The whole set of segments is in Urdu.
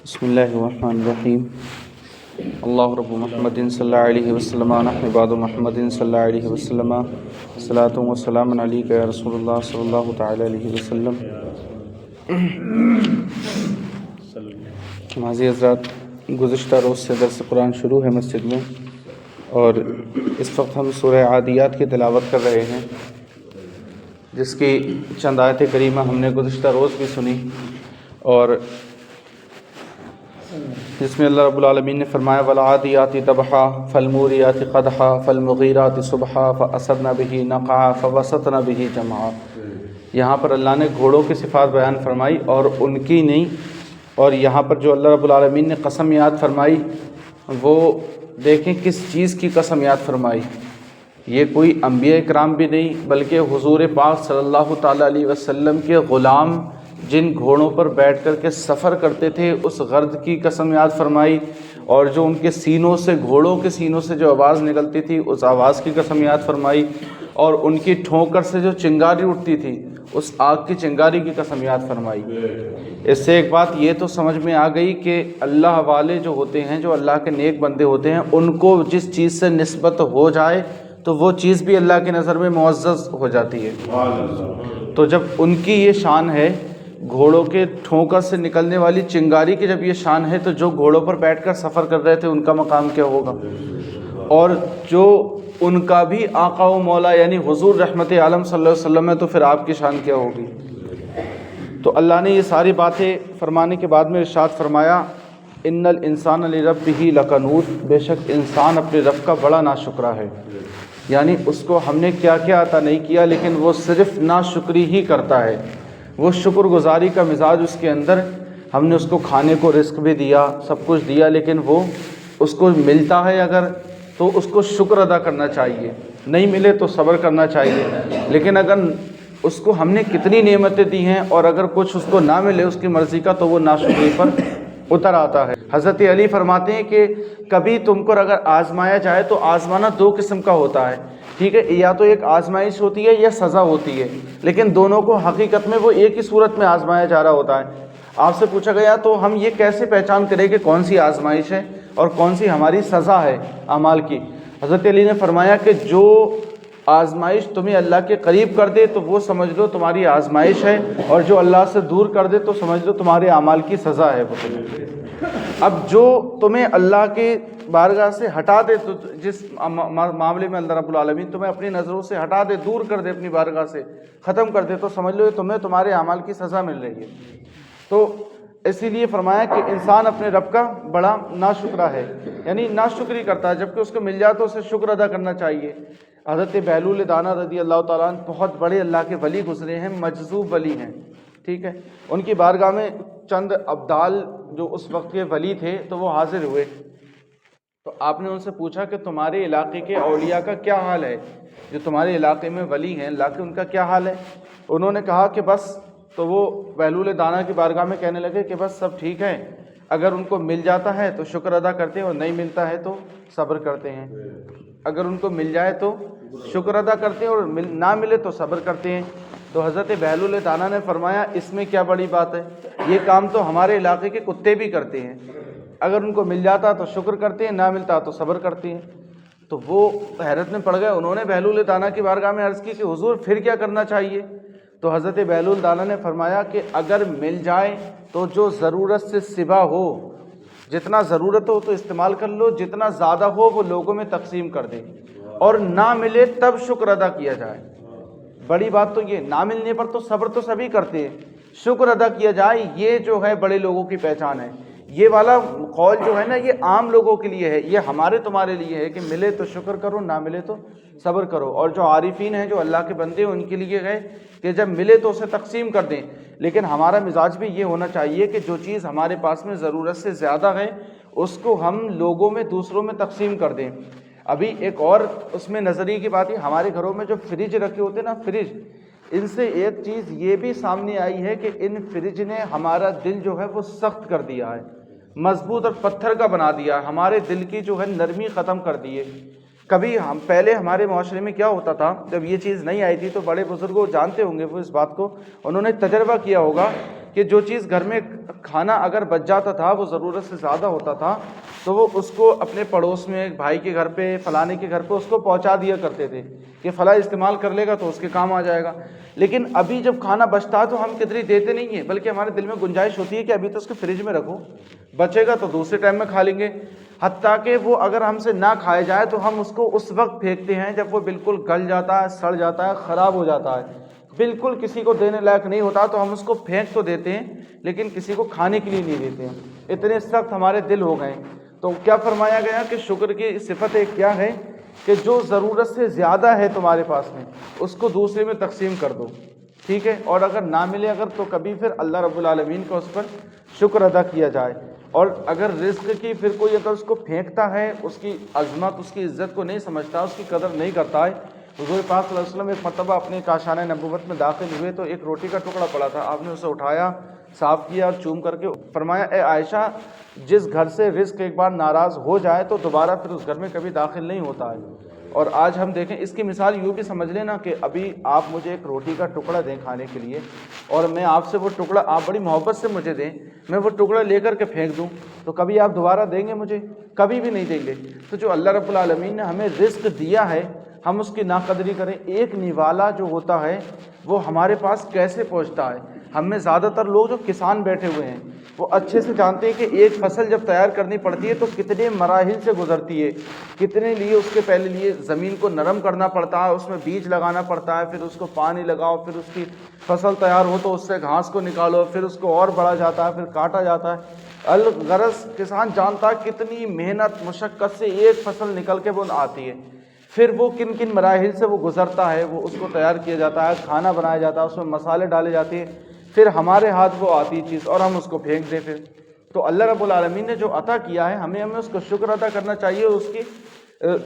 بسم اللہ الرحمن الرحیم اللہ رب محمد صلی اللہ علیہ وسلم نحن عباد محمد صلی اللہ علیہ وسلم صلاۃ و سلام علیک یا رسول اللہ صلی اللہ تعالی علیہ وسلم۔ معزز حضرات، گزشتہ روز سے درس قرآن شروع ہے مسجد میں، اور اس وقت ہم سورہ عادیات کی تلاوت کر رہے ہیں، جس کی چند آیت کریمہ ہم نے گزشتہ روز بھی سنی، اور جس میں اللہ رب العالمین نے فرمایا وَالْعَادِيَاتِ ضَبْحًا فَالْمُورِيَاتِ قَدْحًا فَالْمُغِيرَاتِ صُبْحًا فَأَثَرْنَ بِهِ نَقْعًا فَوَسَطْنَ بِهِ جَمْعًا۔ یہاں پر اللہ نے گھوڑوں کی صفات بیان فرمائی اور ان کی نہیں، اور یہاں پر جو اللہ رب العالمین نے قسم یاد فرمائی وہ دیکھیں کس چیز کی قسم یاد فرمائی۔ یہ کوئی انبیاء کرام بھی نہیں، بلکہ حضور پاک صلی اللہ تعالیٰ علیہ وسلم کے غلام جن گھوڑوں پر بیٹھ کر کے سفر کرتے تھے اس غرض کی قسم یاد فرمائی، اور جو ان کے سینوں سے، گھوڑوں کے سینوں سے جو آواز نکلتی تھی اس آواز کی قسم یاد فرمائی، اور ان کی ٹھونکر سے جو چنگاری اٹھتی تھی اس آگ کی چنگاری کی قسم یاد فرمائی۔ اس سے ایک بات یہ تو سمجھ میں آ گئی کہ اللہ والے جو ہوتے ہیں، جو اللہ کے نیک بندے ہوتے ہیں، ان کو جس چیز سے نسبت ہو جائے تو وہ چیز بھی اللہ کی نظر میں معزز ہو جاتی ہے۔ تو جب ان کی یہ شان ہے، گھوڑوں کے ٹھونکر سے نکلنے والی چنگاری کی جب یہ شان ہے، تو جو گھوڑوں پر بیٹھ کر سفر کر رہے تھے ان کا مقام کیا ہوگا، اور جو ان کا بھی آقا و مولا یعنی حضور رحمت عالم صلی اللہ علیہ وسلم ہے، تو پھر آپ کی شان کیا ہوگی۔ تو اللہ نے یہ ساری باتیں فرمانے کے بعد میں ارشاد فرمایا ان الانسان لربہ لکنود، بے شک انسان اپنے رب کا بڑا ناشکرا ہے، یعنی اس کو ہم نے کیا کیا عطا نہیں کیا لیکن وہ صرف ناشکری ہی کرتا ہے۔ وہ شکر گزاری کا مزاج اس کے اندر، ہم نے اس کو کھانے کو رزق بھی دیا، سب کچھ دیا، لیکن وہ اس کو ملتا ہے اگر تو اس کو شکر ادا کرنا چاہیے، نہیں ملے تو صبر کرنا چاہیے۔ لیکن اگر اس کو ہم نے کتنی نعمتیں دی ہیں اور اگر کچھ اس کو نہ ملے اس کی مرضی کا، تو وہ ناشکری پر اتر آتا ہے۔ حضرت علی فرماتے ہیں کہ کبھی تم کو اگر آزمایا جائے تو آزمانا دو قسم کا ہوتا ہے، ٹھیک ہے، یا تو ایک آزمائش ہوتی ہے یا سزا ہوتی ہے، لیکن دونوں کو حقیقت میں وہ ایک ہی صورت میں آزمایا جا رہا ہوتا ہے۔ آپ سے پوچھا گیا تو ہم یہ کیسے پہچان کریں کہ کون سی آزمائش ہے اور کون سی ہماری سزا ہے اعمال کی؟ حضرت علی نے فرمایا کہ جو آزمائش تمہیں اللہ کے قریب کر دے تو وہ سمجھ لو تمہاری آزمائش ہے، اور جو اللہ سے دور کر دے تو سمجھ لو تمہارے اعمال کی سزا ہے وہ۔ اب جو تمہیں اللہ کے بارگاہ سے ہٹا دے، تو جس معاملے میں اللہ رب العالمین تمہیں اپنی نظروں سے ہٹا دے، دور کر دے اپنی بارگاہ سے، ختم کر دے، تو سمجھ لو تمہیں تمہارے اعمال کی سزا مل رہی ہے۔ تو اسی لیے فرمایا کہ انسان اپنے رب کا بڑا ناشکرا ہے، یعنی ناشکری کرتا ہے، جبکہ اس کو مل جائے تو اسے شکر ادا کرنا چاہیے۔ حضرت بہلول دانا رضی اللہ تعالیٰ عنہ بہت بڑے اللہ کے ولی گزرے ہیں، مجذوب ولی ہیں، ٹھیک ہے۔ ان کی بارگاہ میں چند ابدال جو اس وقت کے ولی تھے تو وہ حاضر ہوئے، تو آپ نے ان سے پوچھا کہ تمہارے علاقے کے اولیاء کا کیا حال ہے، جو تمہارے علاقے میں ولی ہیں اللہ کے، ان کا کیا حال ہے؟ انہوں نے کہا کہ بس، تو وہ بہلول دانا کی بارگاہ میں کہنے لگے کہ بس سب ٹھیک ہے، اگر ان کو مل جاتا ہے تو شکر ادا کرتے ہیں اور نہیں ملتا ہے تو صبر کرتے ہیں۔ اگر ان کو مل جائے تو شکر ادا کرتے ہیں اور نہ ملے تو صبر کرتے ہیں۔ تو حضرت بہلول دانا نے فرمایا اس میں کیا بڑی بات ہے، یہ کام تو ہمارے علاقے کے کتے بھی کرتے ہیں، اگر ان کو مل جاتا تو شکر کرتے ہیں، نہ ملتا تو صبر کرتے ہیں۔ تو وہ حیرت میں پڑ گئے، انہوں نے بہلول دانا کی بارگاہ میں عرض کی کہ حضور پھر کیا کرنا چاہیے؟ تو حضرت بہلول دانا نے فرمایا کہ اگر مل جائے تو جو ضرورت سے سوا ہو، جتنا ضرورت ہو تو استعمال کر لو، جتنا زیادہ ہو وہ لوگوں میں تقسیم کر دے، اور نہ ملے تب شکر ادا کیا جائے۔ بڑی بات تو یہ، نہ ملنے پر تو صبر تو سبھی کرتے ہیں، شکر ادا کیا جائے، یہ جو ہے بڑے لوگوں کی پہچان ہے۔ یہ والا قول جو ہے نا یہ عام لوگوں کے لیے ہے، یہ ہمارے تمہارے لیے ہے کہ ملے تو شکر کرو، نہ ملے تو صبر کرو، اور جو عارفین ہیں، جو اللہ کے بندے ہیں، ان کے لیے ہے کہ جب ملے تو اسے تقسیم کر دیں۔ لیکن ہمارا مزاج بھی یہ ہونا چاہیے کہ جو چیز ہمارے پاس میں ضرورت سے زیادہ ہے اس کو ہم لوگوں میں، دوسروں میں تقسیم کر دیں۔ ابھی ایک اور اس میں نظریے کی بات ہے، ہمارے گھروں میں جو فریج رکھے ہوتے ہیں نا، فریج، ان سے ایک چیز یہ بھی سامنے آئی ہے کہ ان فریج نے ہمارا دل جو ہے وہ سخت کر دیا ہے، مضبوط اور پتھر کا بنا دیا ہے، ہمارے دل کی جو ہے نرمی ختم کر دی ہے۔ کبھی ہم پہلے ہمارے معاشرے میں کیا ہوتا تھا، جب یہ چیز نہیں آئی تھی تو بڑے بزرگ جانتے ہوں گے وہ اس بات کو، انہوں نے تجربہ کیا ہوگا کہ جو چیز گھر میں کھانا اگر بچ جاتا تھا وہ ضرورت سے زیادہ ہوتا تھا تو وہ اس کو اپنے پڑوس میں بھائی کے گھر پہ فلانے کے گھر پہ اس کو پہنچا دیا کرتے تھے کہ فلاں استعمال کر لے گا تو اس کے کام آ جائے گا. لیکن ابھی جب کھانا بچتا ہے تو ہم کدھر دیتے نہیں ہیں، بلکہ ہمارے دل میں گنجائش ہوتی ہے کہ ابھی تو اس کو فریج میں رکھو، بچے گا تو دوسرے ٹائم میں کھا لیں گے. حتیٰ کہ وہ اگر ہم سے نہ کھایا جائے تو ہم اس کو اس وقت پھینکتے ہیں جب وہ بالکل گل جاتا ہے، سڑ جاتا ہے، خراب ہو جاتا ہے، بالکل کسی کو دینے لائق نہیں ہوتا، تو ہم اس کو پھینک تو دیتے ہیں لیکن کسی کو کھانے کے لیے نہیں دیتے ہیں. اتنے سخت ہمارے دل ہو گئے. تو کیا فرمایا گیا کہ شکر کی صفت ایک کیا ہے کہ جو ضرورت سے زیادہ ہے تمہارے پاس میں اس کو دوسرے میں تقسیم کر دو، ٹھیک ہے، اور اگر نہ ملے اگر تو کبھی پھر اللہ رب العالمین کا اس پر شکر ادا کیا جائے. اور اگر رزق کی پھر کوئی اگر اس کو پھینکتا ہے، اس کی عظمت اس کی عزت کو نہیں سمجھتا، اس کی قدر نہیں کرتا ہے. حضور پاک صلی اللہ علیہ وسلم ایک مرتبہ اپنے کاشانہ نبوت میں داخل ہوئے تو ایک روٹی کا ٹکڑا پڑا تھا، آپ نے اسے اٹھایا، صاف کیا اور چوم کر کے فرمایا اے عائشہ، جس گھر سے رزق ایک بار ناراض ہو جائے تو دوبارہ پھر اس گھر میں کبھی داخل نہیں ہوتا ہے. اور آج ہم دیکھیں اس کی مثال یوں بھی سمجھ لینا کہ ابھی آپ مجھے ایک روٹی کا ٹکڑا دیں کھانے کے لیے اور میں آپ سے وہ ٹکڑا، آپ بڑی محبت سے مجھے دیں، میں وہ ٹکڑا لے کر کے پھینک دوں تو کبھی آپ دوبارہ دیں گے مجھے؟ کبھی بھی نہیں دیں گے. تو جو اللہ رب العالمین نے ہمیں رزق دیا ہے ہم اس کی ناقدری کریں. ایک نوالا جو ہوتا ہے وہ ہمارے پاس کیسے پہنچتا ہے؟ ہم میں زیادہ تر لوگ جو کسان بیٹھے ہوئے ہیں وہ اچھے سے جانتے ہیں کہ ایک فصل جب تیار کرنی پڑتی ہے تو کتنے مراحل سے گزرتی ہے، کتنے لیے اس کے پہلے لیے زمین کو نرم کرنا پڑتا ہے، اس میں بیج لگانا پڑتا ہے، پھر اس کو پانی لگاؤ، پھر اس کی فصل تیار ہو تو اس سے گھاس کو نکالو، پھر اس کو اور بڑھا جاتا ہے، پھر کاٹا جاتا ہے. الغرض کسان جانتا ہے کتنی محنت مشقت سے ایک فصل نکل کے وہ آتی ہے، پھر وہ کن کن مراحل سے وہ گزرتا ہے، وہ اس کو تیار کیا جاتا ہے، کھانا بنایا جاتا ہے، اس میں مسالے ڈالے جاتے ہیں، پھر ہمارے ہاتھ وہ آتی چیز اور ہم اس کو پھینک دیں. پھر تو اللہ رب العالمین نے جو عطا کیا ہے ہمیں اس کو شکر ادا کرنا چاہیے، اس کی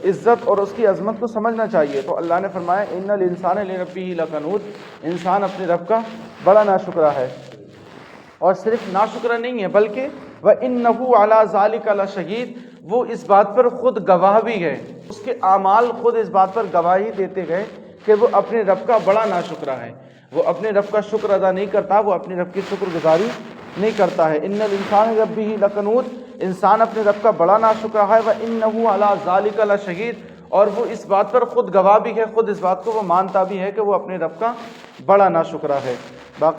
عزت اور اس کی عظمت کو سمجھنا چاہیے. تو اللہ نے فرمایا ان الانسان لربہ لکنود، انسان اپنے رب کا بڑا ناشکرا ہے. اور صرف ناشکرا نہیں ہے بلکہ وَإِنَّهُ عَلَى ذَلِكَ لَشَهِيدٌ، وہ اس بات پر خود گواہ بھی ہے، اس کے اعمال خود اس بات پر گواہی دیتے گئے کہ وہ اپنے رب کا بڑا ناشکرا ہے، وہ اپنے رب کا شکر ادا نہیں کرتا، وہ اپنے رب کی شکر گزاری نہیں کرتا ہے. ان الانسان لربہ لکنود، انسان اپنے رب کا بڑا ناشکرا ہے. وَإِنَّهُ عَلَى ذَلِكَ لَشَهِيدٌ، اور وہ اس بات پر خود گواہ بھی ہے، خود اس بات کو وہ مانتا بھی ہے کہ وہ اپنے رب کا بڑا ناشکرا ہے.